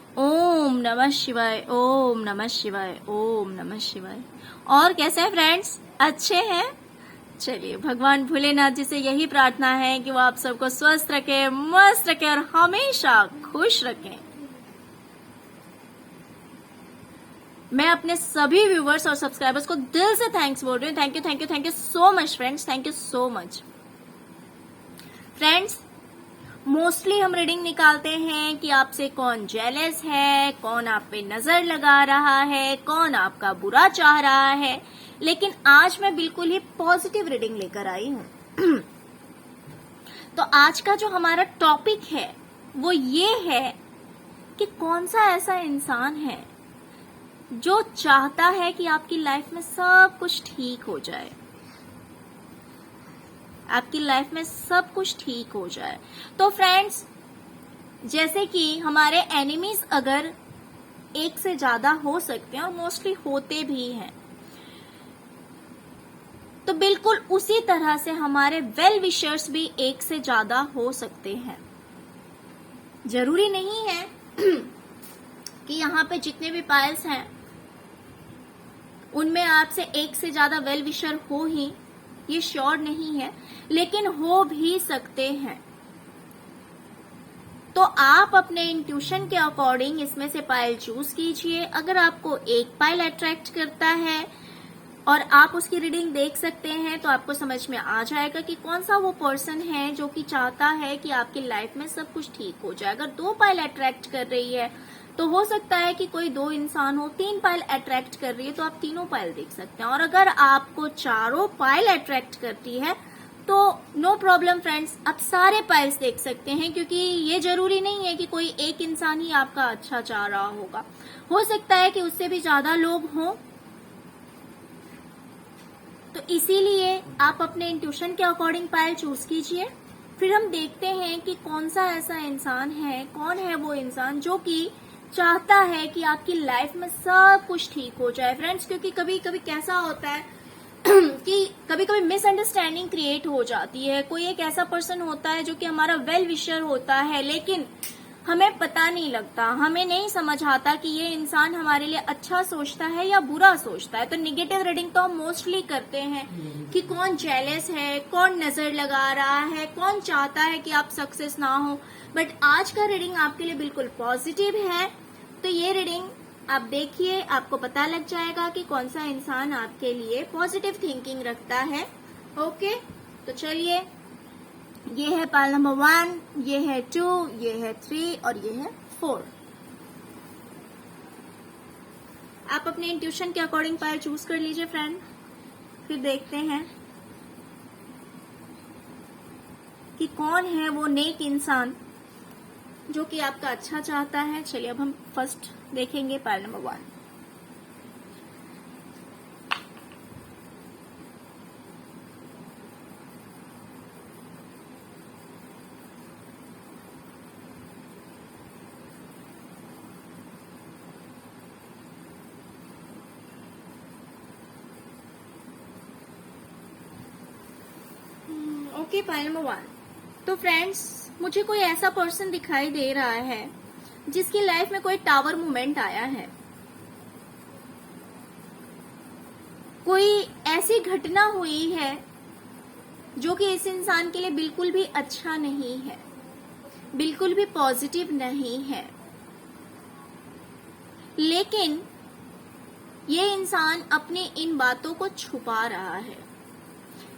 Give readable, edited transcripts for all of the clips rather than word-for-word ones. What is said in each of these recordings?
ओम नमः शिवाय, ओम नमः शिवाय, ओम नमः शिवाय। और कैसे हैं फ्रेंड्स? अच्छे हैं? चलिए, भगवान भोलेनाथ जी से यही प्रार्थना है कि वो आप सबको स्वस्थ रखे, मस्त रखे और हमेशा खुश रखें। मैं अपने सभी व्यूवर्स और सब्सक्राइबर्स को दिल से थैंक्स बोल रही हूँ। Thank you, thank you, thank you so much friends, thank you so much friends. Mostly हम रीडिंग निकालते हैं कि आपसे कौन जेलस है, कौन आप पे नजर लगा रहा है, कौन आपका बुरा चाह रहा है। लेकिन आज मैं बिल्कुल ही पॉजिटिव रीडिंग लेकर आई हूं। तो आज का जो हमारा टॉपिक है वो ये है कि कौन सा ऐसा इंसान है जो चाहता है कि आपकी लाइफ में सब कुछ ठीक हो जाए, आपकी लाइफ में सब कुछ ठीक हो जाए। तो फ्रेंड्स, जैसे कि हमारे एनिमीज अगर एक से ज्यादा हो सकते हैं और मोस्टली होते भी हैं, तो बिल्कुल उसी तरह से हमारे वेल विशर्स भी एक से ज्यादा हो सकते हैं। जरूरी नहीं है कि यहाँ पे जितने भी पायल्स हैं उनमें आपसे एक से ज्यादा वेल विशर हो ही, ये श्योर नहीं है, लेकिन हो भी सकते हैं। तो आप अपने इंट्यूशन के अकॉर्डिंग इसमें से पायल चूज कीजिए। अगर आपको एक पायल अट्रैक्ट करता है और आप उसकी रीडिंग देख सकते हैं तो आपको समझ में आ जाएगा कि कौन सा वो पर्सन है जो कि चाहता है कि आपकी लाइफ में सब कुछ ठीक हो जाए। अगर दो पायल अट्रैक्ट कर रही है तो हो सकता है कि कोई दो इंसान हो, तीन पायल अट्रैक्ट कर रही है तो आप तीनों पायल देख सकते हैं। और अगर आपको चारों पायल अट्रैक्ट करती है तो नो प्रॉब्लम फ्रेंड्स, आप सारे पायल्स देख सकते हैं, क्योंकि ये जरूरी नहीं है कि कोई एक इंसान ही आपका अच्छा चाह रहा होगा। हो सकता है कि उससे भी ज्यादा लोग हों। तो इसीलिए आप अपने इंट्यूशन के अकॉर्डिंग पायल चूज कीजिए। फिर हम देखते हैं कि कौन सा ऐसा इंसान है, कौन है वो इंसान जो कि चाहता है कि आपकी लाइफ में सब कुछ ठीक हो जाए फ्रेंड्स। क्योंकि कभी कभी कैसा होता है कि कभी कभी मिसअंडरस्टैंडिंग क्रिएट हो जाती है। कोई एक ऐसा पर्सन होता है जो कि हमारा वेल विशर होता है, लेकिन हमें पता नहीं लगता, हमें नहीं समझ आता कि ये इंसान हमारे लिए अच्छा सोचता है या बुरा सोचता है। तो निगेटिव रीडिंग तो हम मोस्टली करते हैं कि कौन जेलस है, कौन नजर लगा रहा है, कौन चाहता है कि आप सक्सेस ना हो। बट आज का रीडिंग आपके लिए बिल्कुल पॉजिटिव है। तो ये रीडिंग आप देखिए, आपको पता लग जाएगा कि कौन सा इंसान आपके लिए पॉजिटिव थिंकिंग रखता है। ओके, तो चलिए, ये है पायल नंबर 1, ये है 2, ये है 3 और ये है 4। आप अपने इंट्यूशन के अकॉर्डिंग पायल चूज कर लीजिए फ्रेंड। फिर देखते हैं कि कौन है वो नेक इंसान जो कि आपका अच्छा चाहता है। चलिए, अब हम फर्स्ट देखेंगे pile number 1। Okay, pile number 1। तो फ्रेंड्स, मुझे कोई ऐसा पर्सन दिखाई दे रहा है जिसकी लाइफ में कोई टावर मूवमेंट आया है। कोई ऐसी घटना हुई है जो कि इस इंसान के लिए बिल्कुल भी अच्छा नहीं है, बिल्कुल भी पॉजिटिव नहीं है। लेकिन ये इंसान अपनी इन बातों को छुपा रहा है,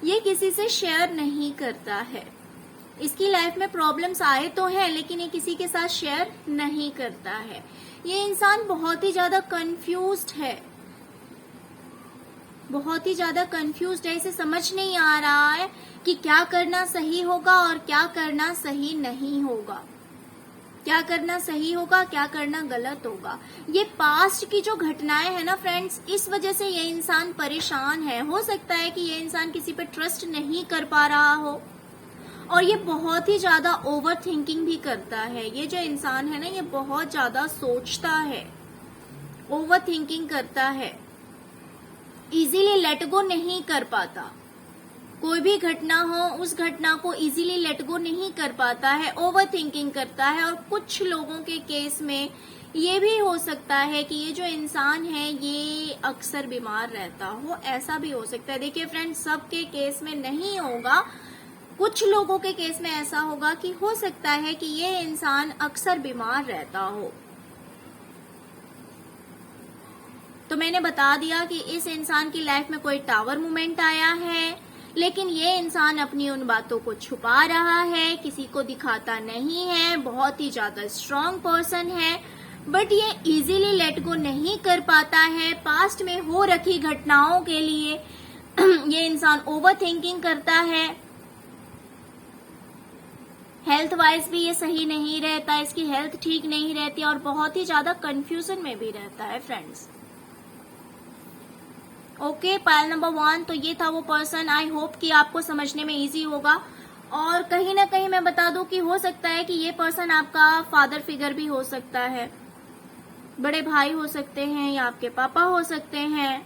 ये किसी से शेयर नहीं करता है। इसकी लाइफ में प्रॉब्लम्स आए तो हैं, लेकिन ये किसी के साथ शेयर नहीं करता है। ये इंसान बहुत ही ज्यादा कंफ्यूज्ड है, बहुत ही ज्यादा कंफ्यूज्ड है। इसे समझ नहीं आ रहा है कि क्या करना सही होगा और क्या करना सही नहीं होगा, क्या करना सही होगा, क्या करना गलत होगा। ये पास्ट की जो घटनाएं है ना फ्रेंड्स, इस वजह से ये इंसान परेशान है। हो सकता है कि ये इंसान किसी पे ट्रस्ट नहीं कर पा रहा हो और ये बहुत ही ज्यादा ओवर थिंकिंग भी करता है। ये जो इंसान है ना, ये बहुत ज्यादा सोचता है, ओवर थिंकिंग करता है, इजीली लेट गो नहीं कर पाता। कोई भी घटना हो, उस घटना को इजीली लेट गो नहीं कर पाता है, ओवर थिंकिंग करता है। और कुछ लोगों के केस में ये भी हो सकता है कि ये जो इंसान है ये अक्सर बीमार रहता हो, ऐसा भी हो सकता है। देखिए फ्रेंड्स, सबके केस में नहीं होगा, कुछ लोगों के केस में ऐसा होगा कि हो सकता है कि ये इंसान अक्सर बीमार रहता हो। तो मैंने बता दिया कि इस इंसान की लाइफ में कोई टावर मूवमेंट आया है, लेकिन ये इंसान अपनी उन बातों को छुपा रहा है, किसी को दिखाता नहीं है, बहुत ही ज्यादा स्ट्रांग पर्सन है, बट ये इजीली लेट गो नहीं कर पाता है। पास्ट में हो रखी घटनाओं के लिए ये इंसान ओवर थिंकिंग करता है। हेल्थ वाइज भी ये सही नहीं रहता, इसकी हेल्थ ठीक नहीं रहती और बहुत ही ज्यादा कंफ्यूजन में भी रहता है फ्रेंड्स। ओके, पायल नंबर 1 तो ये था वो पर्सन। आई होप कि आपको समझने में इजी होगा। और कहीं ना कहीं मैं बता दूं कि हो सकता है कि ये पर्सन आपका फादर फिगर भी हो सकता है, बड़े भाई हो सकते हैं, या आपके पापा हो सकते हैं,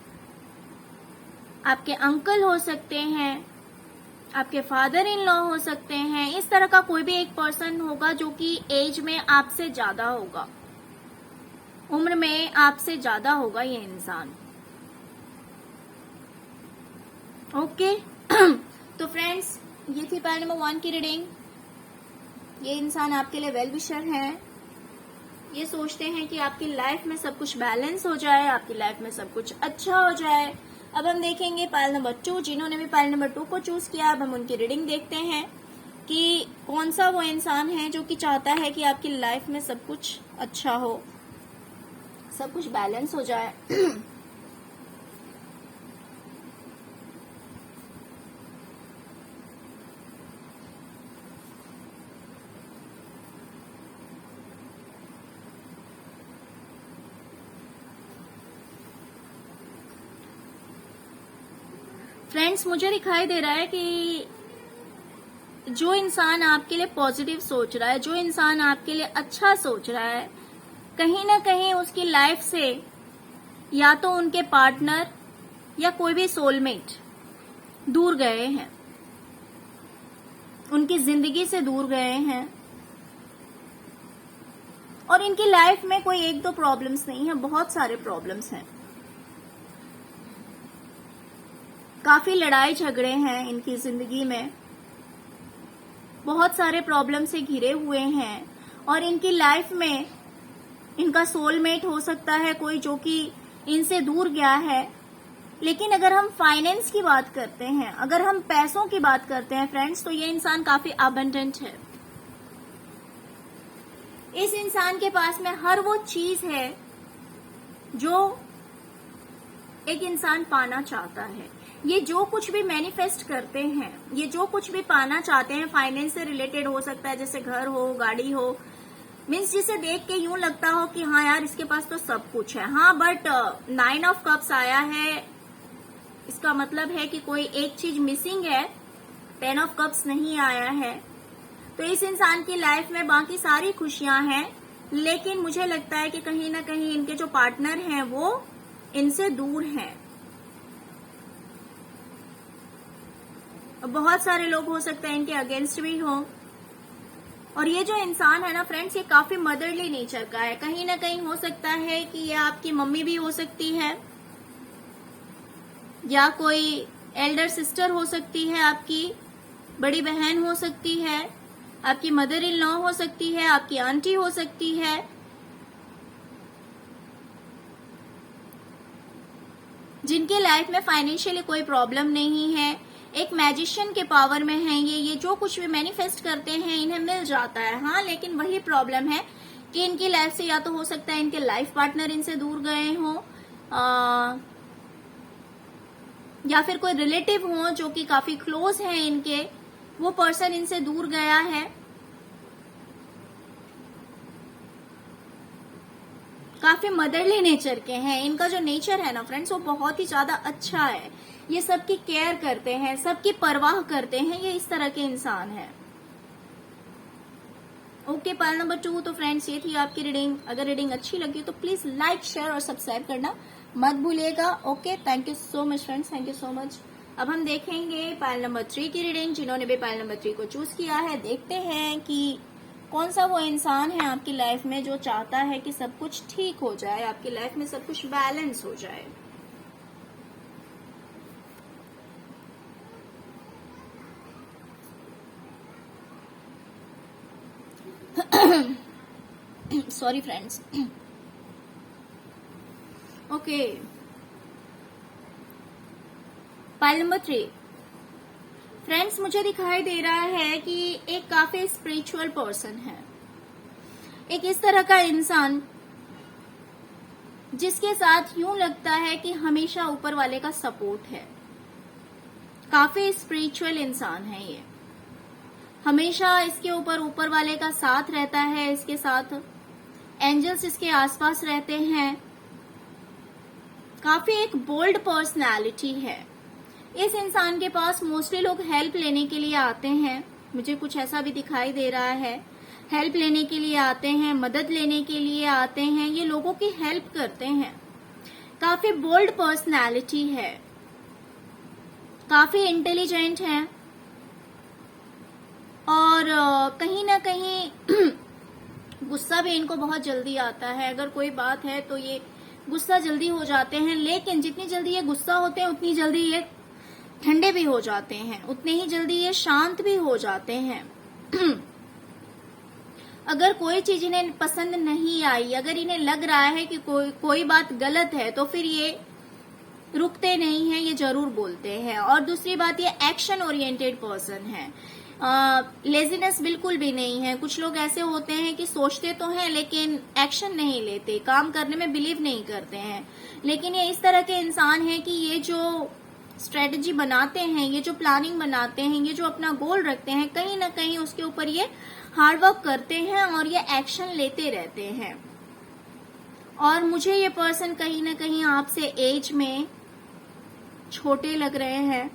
आपके अंकल हो सकते हैं, आपके फादर इन लॉ हो सकते हैं। इस तरह का कोई भी एक पर्सन होगा जो कि एज में आपसे ज्यादा होगा, उम्र में आपसे ज्यादा होगा ये इंसान। ओके तो फ्रेंड्स, ये थी पायल नंबर 1 की रीडिंग। ये इंसान आपके लिए वेल विशर है, ये सोचते हैं कि आपकी लाइफ में सब कुछ बैलेंस हो जाए, आपकी लाइफ में सब कुछ अच्छा हो जाए। अब हम देखेंगे पायल नंबर 2, जिन्होंने भी पायल नंबर 2 को चूज किया। अब हम उनकी रीडिंग देखते हैं कि कौन सा वो इंसान है जो कि चाहता है कि आपकी लाइफ में सब कुछ अच्छा हो, सब कुछ बैलेंस हो जाए। फ्रेंड्स, मुझे दिखाई दे रहा है कि जो इंसान आपके लिए पॉजिटिव सोच रहा है, जो इंसान आपके लिए अच्छा सोच रहा है, कहीं ना कहीं उसकी लाइफ से या तो उनके पार्टनर या कोई भी सोलमेट दूर गए हैं, उनकी जिंदगी से दूर गए हैं। और इनकी लाइफ में कोई एक दो प्रॉब्लम्स नहीं है, बहुत सारे प्रॉब्लम्स हैं। काफी लड़ाई झगड़े हैं इनकी जिंदगी में, बहुत सारे प्रॉब्लम से घिरे हुए हैं। और इनकी लाइफ में इनका सोलमेट हो सकता है कोई जो कि इनसे दूर गया है। लेकिन अगर हम फाइनेंस की बात करते हैं, अगर हम पैसों की बात करते हैं फ्रेंड्स, तो ये इंसान काफी अबंडेंट है। इस इंसान के पास में हर वो चीज है जो एक इंसान पाना चाहता है। ये जो कुछ भी मैनिफेस्ट करते हैं, ये जो कुछ भी पाना चाहते हैं, फाइनेंस से रिलेटेड हो सकता है, जैसे घर हो, गाड़ी हो, मीन्स जिसे देख के यूं लगता हो कि हाँ यार इसके पास तो सब कुछ है। हाँ, बट 9 ऑफ कप्स आया है, इसका मतलब है कि कोई एक चीज मिसिंग है, 10 ऑफ कप्स नहीं आया है। तो इस इंसान की लाइफ में बाकी सारी खुशियां हैं, लेकिन मुझे लगता है कि कहीं ना कहीं इनके जो पार्टनर हैं वो इनसे दूर हैं। बहुत सारे लोग हो सकते हैं इनके अगेंस्ट भी हों। और ये जो इंसान है ना फ्रेंड्स, ये काफी मदरली नेचर का है। कहीं ना कहीं हो सकता है कि ये आपकी मम्मी भी हो सकती है, या कोई एल्डर सिस्टर हो सकती है, आपकी बड़ी बहन हो सकती है, आपकी मदर इन लॉ हो सकती है, आपकी आंटी हो सकती है। जिनके लाइफ में फाइनेंशियली कोई प्रॉब्लम नहीं है, एक मैजिशियन के पावर में है ये जो कुछ भी मैनिफेस्ट करते हैं इन्हें मिल जाता है। हाँ, लेकिन वही प्रॉब्लम है कि इनकी लाइफ से या तो हो सकता है इनके लाइफ पार्टनर इनसे दूर गए हों, या फिर कोई रिलेटिव हो जो कि काफी क्लोज है इनके, वो पर्सन इनसे दूर गया है। काफी मदरली नेचर के हैं। इनका जो नेचर है ना फ्रेंड्स, वो बहुत ही ज्यादा अच्छा है। ये सबकी केयर करते हैं, सबकी परवाह करते हैं, ये इस तरह के इंसान है। Okay, pile number 2। तो फ्रेंड्स, ये थी आपकी रीडिंग। अगर रीडिंग अच्छी लगी तो प्लीज लाइक, शेयर और सब्सक्राइब करना मत भूलिएगा। Okay, thank you so much friends, thank you so much. अब हम देखेंगे पायल नंबर 3 की रीडिंग। जिन्होंने भी पायल नंबर 3 को चूज किया है, देखते हैं कि कौन सा वो इंसान है आपकी लाइफ में जो चाहता है कि सब कुछ ठीक हो जाए, आपकी लाइफ में सब कुछ बैलेंस हो जाए। Sorry friends. Okay, pile number 3। Friends, मुझे दिखाई दे रहा है कि एक काफी स्पिरिचुअल पर्सन है, एक इस तरह का इंसान जिसके साथ यूं लगता है कि हमेशा ऊपर वाले का सपोर्ट है। काफी स्पिरिचुअल इंसान है ये, हमेशा इसके ऊपर वाले का साथ रहता है, इसके साथ एंजल्स इसके आसपास रहते हैं। काफी एक बोल्ड पर्सनालिटी है। इस इंसान के पास मोस्टली लोग हेल्प लेने के लिए आते हैं, मुझे कुछ ऐसा भी दिखाई दे रहा है। हेल्प लेने के लिए आते हैं, मदद लेने के लिए आते हैं, ये लोगों की हेल्प करते हैं। काफी बोल्ड पर्सनालिटी है, काफी इंटेलिजेंट है और कहीं ना कहीं गुस्सा भी इनको बहुत जल्दी आता है। अगर कोई बात है तो ये गुस्सा जल्दी हो जाते हैं, लेकिन जितनी जल्दी ये गुस्सा होते हैं उतनी जल्दी ये ठंडे भी हो जाते हैं, उतने ही जल्दी ये शांत भी हो जाते हैं। अगर कोई चीज इन्हें पसंद नहीं आई, अगर इन्हें लग रहा है कि कोई बात गलत है, तो फिर ये रुकते नहीं हैं, ये जरूर बोलते हैं। और दूसरी बात, ये एक्शन ओरिएंटेड पर्सन है, लेजीनेस बिल्कुल भी नहीं है। कुछ लोग ऐसे होते हैं कि सोचते तो हैं लेकिन एक्शन नहीं लेते, काम करने में बिलीव नहीं करते हैं। लेकिन ये इस तरह के इंसान हैं कि ये जो स्ट्रेटजी बनाते हैं, ये जो प्लानिंग बनाते हैं, ये जो अपना गोल रखते हैं, कहीं ना कहीं उसके ऊपर ये हार्डवर्क करते हैं और ये एक्शन लेते रहते हैं। और मुझे ये पर्सन कहीं ना कहीं आपसे एज में छोटे लग रहे हैं।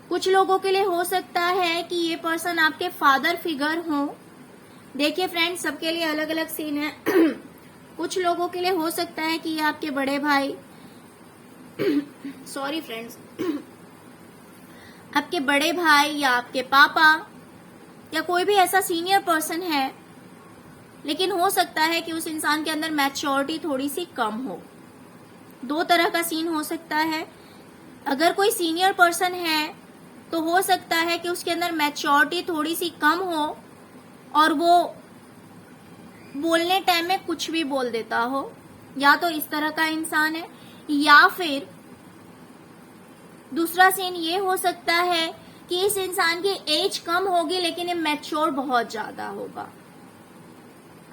कुछ लोगों के लिए हो सकता है कि ये पर्सन आपके फादर फिगर हो। देखिए फ्रेंड्स, सबके लिए अलग अलग सीन है। कुछ लोगों के लिए हो सकता है कि ये आपके बड़े भाई सॉरी फ्रेंड्स, आपके बड़े भाई या आपके पापा या कोई भी ऐसा सीनियर पर्सन है। लेकिन हो सकता है कि उस इंसान के अंदर मैच्योरिटी थोड़ी सी कम हो। दो तरह का सीन हो सकता है। अगर कोई सीनियर पर्सन है तो हो सकता है कि उसके अंदर मैच्योरिटी थोड़ी सी कम हो और वो बोलने टाइम में कुछ भी बोल देता हो, या तो इस तरह का इंसान है। या फिर दूसरा सीन ये हो सकता है कि इस इंसान की एज कम होगी लेकिन ये मैच्योर बहुत ज्यादा होगा।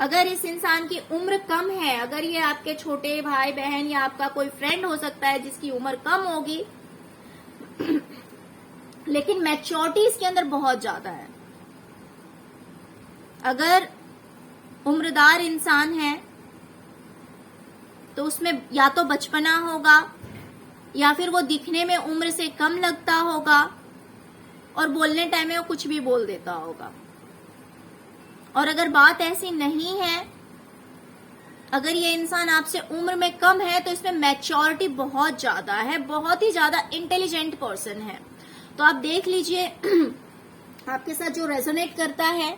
अगर इस इंसान की उम्र कम है, अगर ये आपके छोटे भाई बहन या आपका कोई फ्रेंड हो सकता है जिसकी उम्र कम होगी लेकिन मैच्योरिटी इसके अंदर बहुत ज्यादा है। अगर उम्रदार इंसान है तो उसमें या तो बचपना होगा या फिर वो दिखने में उम्र से कम लगता होगा और बोलने टाइम में वो कुछ भी बोल देता होगा। और अगर बात ऐसी नहीं है, अगर ये इंसान आपसे उम्र में कम है तो इसमें मैच्योरिटी बहुत ज्यादा है, बहुत ही ज्यादा इंटेलिजेंट पर्सन है। तो आप देख लीजिए आपके साथ जो रेजोनेट करता है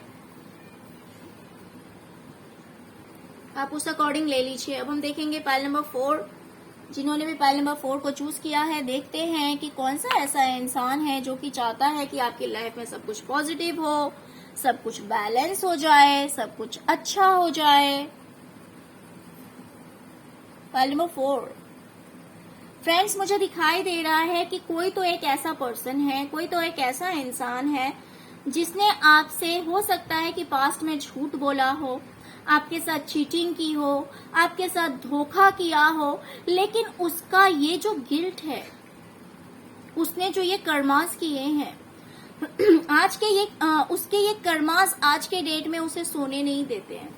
आप उस अकॉर्डिंग ले लीजिए। अब हम देखेंगे पाइल नंबर 4। जिन्होंने भी पाइल नंबर 4 को चूज किया है, देखते हैं कि कौन सा ऐसा इंसान है जो कि चाहता है कि आपकी लाइफ में सब कुछ पॉजिटिव हो, सब कुछ बैलेंस हो जाए, सब कुछ अच्छा हो जाए। Pile number 4। फ्रेंड्स, मुझे दिखाई दे रहा है कि कोई तो एक ऐसा पर्सन है, कोई तो एक ऐसा इंसान है जिसने आपसे, हो सकता है कि पास्ट में झूठ बोला हो, आपके साथ चीटिंग की हो, आपके साथ धोखा किया हो, लेकिन उसका ये जो गिल्ट है, उसने जो ये कर्मास किए हैं आज के ये उसके ये कर्मास आज के डेट में उसे सोने नहीं देते हैं।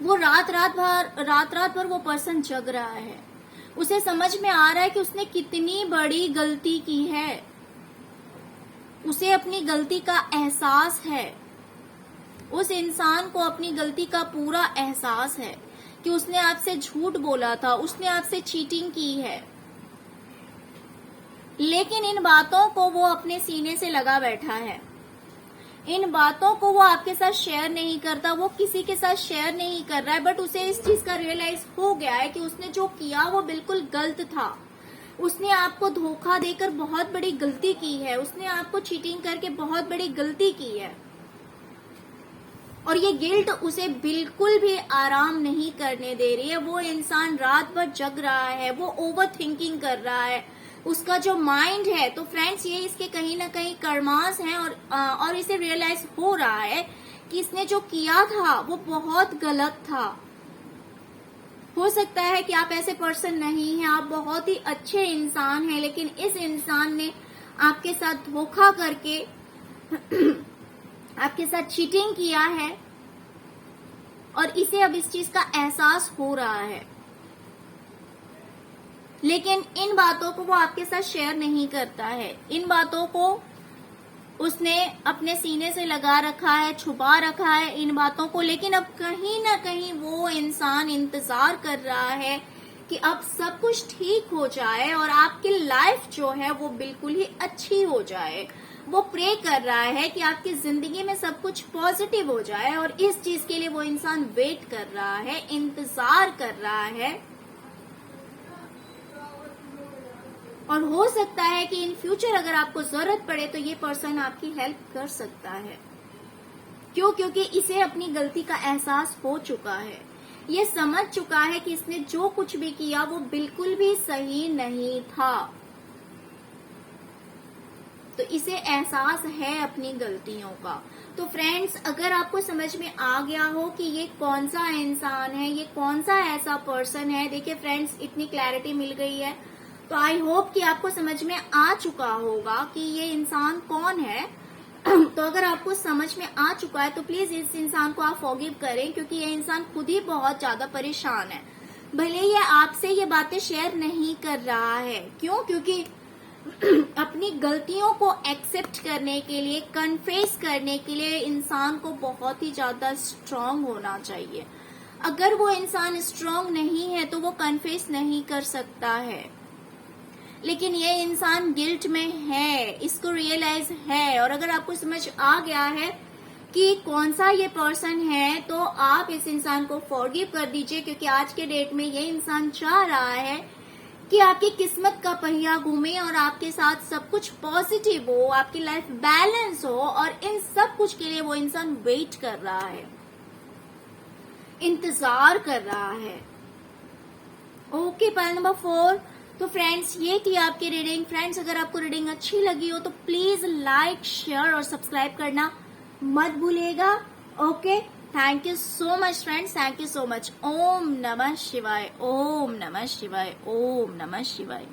वो रात रात भर वो पर्सन जग रहा है। उसे समझ में आ रहा है कि उसने कितनी बड़ी गलती की है, उसे अपनी गलती का एहसास है। उस इंसान को अपनी गलती का पूरा एहसास है कि उसने आपसे झूठ बोला था, उसने आपसे चीटिंग की है। लेकिन इन बातों को वो अपने सीने से लगा बैठा है। इन बातों को वो आपके साथ शेयर नहीं करता, वो किसी के साथ शेयर नहीं कर रहा है, बट उसे इस चीज का रियलाइज हो गया है कि उसने जो किया वो बिल्कुल गलत था। उसने आपको धोखा देकर बहुत बड़ी गलती की है, उसने आपको चीटिंग करके बहुत बड़ी गलती की है, और ये गिल्ट उसे बिल्कुल भी आराम नहीं करने दे रही है। वो इंसान रात भर जग रहा है, वो ओवर थिंकिंग कर रहा है, उसका जो माइंड है। तो फ्रेंड्स, ये इसके कहीं ना कहीं कर्मास हैं, और इसे रियलाइज हो रहा है कि इसने जो किया था वो बहुत गलत था। हो सकता है कि आप ऐसे पर्सन नहीं हैं, आप बहुत ही अच्छे इंसान हैं, लेकिन इस इंसान ने आपके साथ धोखा करके आपके साथ चीटिंग किया है, और इसे अब इस चीज का एहसास हो रहा है। लेकिन इन बातों को वो आपके साथ शेयर नहीं करता है, इन बातों को उसने अपने सीने से लगा रखा है, छुपा रखा है इन बातों को। लेकिन अब कहीं ना कहीं वो इंसान इंतजार कर रहा है कि अब सब कुछ ठीक हो जाए और आपकी लाइफ जो है वो बिल्कुल ही अच्छी हो जाए। वो प्रे कर रहा है कि आपकी जिंदगी में सब कुछ पॉजिटिव हो जाए, और इस चीज के लिए वो इंसान वेट कर रहा है, इंतजार कर रहा है। और हो सकता है कि इन फ्यूचर अगर आपको जरूरत पड़े तो ये पर्सन आपकी हेल्प कर सकता है। क्यों? क्योंकि इसे अपनी गलती का एहसास हो चुका है, ये समझ चुका है कि इसने जो कुछ भी किया वो बिल्कुल भी सही नहीं था। तो इसे एहसास है अपनी गलतियों का। तो फ्रेंड्स, अगर आपको समझ में आ गया हो कि ये कौन सा इंसान है, ये कौन सा ऐसा पर्सन है, देखिए फ्रेंड्स, इतनी क्लैरिटी मिल गई है, तो आई होप कि आपको समझ में आ चुका होगा कि ये इंसान कौन है। तो अगर आपको समझ में आ चुका है तो प्लीज इस इंसान को आप फॉरगिव करें, क्योंकि ये इंसान खुद ही बहुत ज्यादा परेशान है। भले ये आपसे ये बातें शेयर नहीं कर रहा है, क्यों? क्योंकि अपनी गलतियों को एक्सेप्ट करने के लिए, कन्फेस करने के लिए इंसान को बहुत ही ज्यादा स्ट्रांग होना चाहिए। अगर वो इंसान स्ट्रांग नहीं है तो वो कन्फेस नहीं कर सकता है। लेकिन ये इंसान गिल्ट में है, इसको रियलाइज है। और अगर आपको समझ आ गया है कि कौन सा ये पर्सन है, तो आप इस इंसान को फॉरगिव कर दीजिए, क्योंकि आज के डेट में ये इंसान चाह रहा है कि आपकी किस्मत का पहिया घूमे और आपके साथ सब कुछ पॉजिटिव हो, आपकी लाइफ बैलेंस हो, और इन सब कुछ के लिए वो इंसान वेट कर रहा है, इंतजार कर रहा है। Okay, point number 4। तो फ्रेंड्स, ये थी आपकी रीडिंग। फ्रेंड्स, अगर आपको रीडिंग अच्छी लगी हो तो प्लीज लाइक, शेयर और सब्सक्राइब करना मत भूलिएगा। Okay, thank you so much friends, thank you so much. ओम नमः शिवाय, ओम नमः शिवाय, ओम नमः शिवाय।